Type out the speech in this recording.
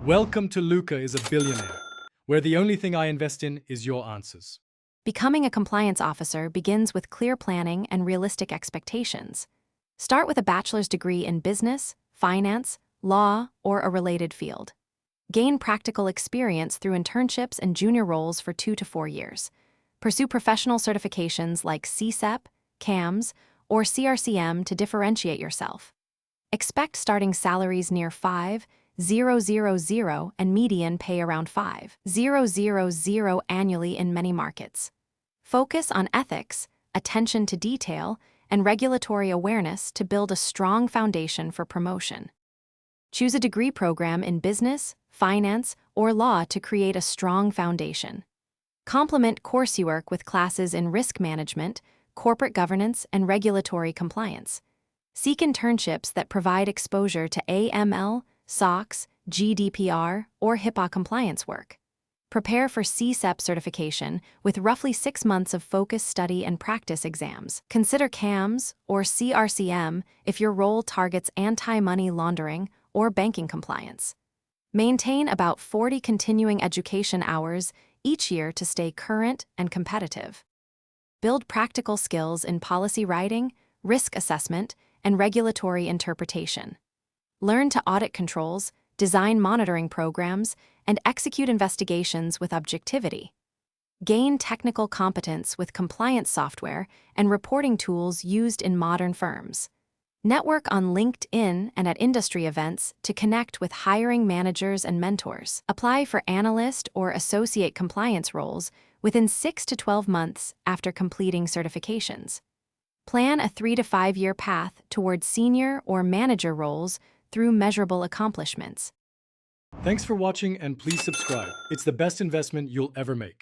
Welcome to Luca is a Billionaire, where the only thing I invest in is your answers. Becoming a compliance officer begins with clear planning and realistic expectations. Start with a bachelor's degree in business, finance, law, or a related field. Gain practical experience through internships and junior roles for 2 to 4 years. Pursue professional certifications like CSEP, CAMS, or CRCM to differentiate yourself. Expect starting salaries near 5,000 and median pay around 5,000 annually in many markets. Focus on ethics, attention to detail, and regulatory awareness to build a strong foundation for promotion. Choose a degree program in business, finance, or law to create a strong foundation. Complement coursework with classes in risk management, corporate governance, and regulatory compliance. Seek internships that provide exposure to AML, SOX, GDPR, or HIPAA compliance work. Prepare for CSEP certification with roughly 6 months of focused study and practice exams. Consider CAMS or CRCM if your role targets anti-money laundering or banking compliance. Maintain about 40 continuing education hours each year to stay current and competitive. Build practical skills in policy writing, risk assessment, and regulatory interpretation. Learn to audit controls, design monitoring programs, and execute investigations with objectivity. Gain technical competence with compliance software and reporting tools used in modern firms. Network on LinkedIn and at industry events to connect with hiring managers and mentors. Apply for analyst or associate compliance roles within 6 to 12 months after completing certifications. Plan a 3 to 5 year path towards senior or manager roles through measurable accomplishments. Thanks for watching and please subscribe. It's the best investment you'll ever make.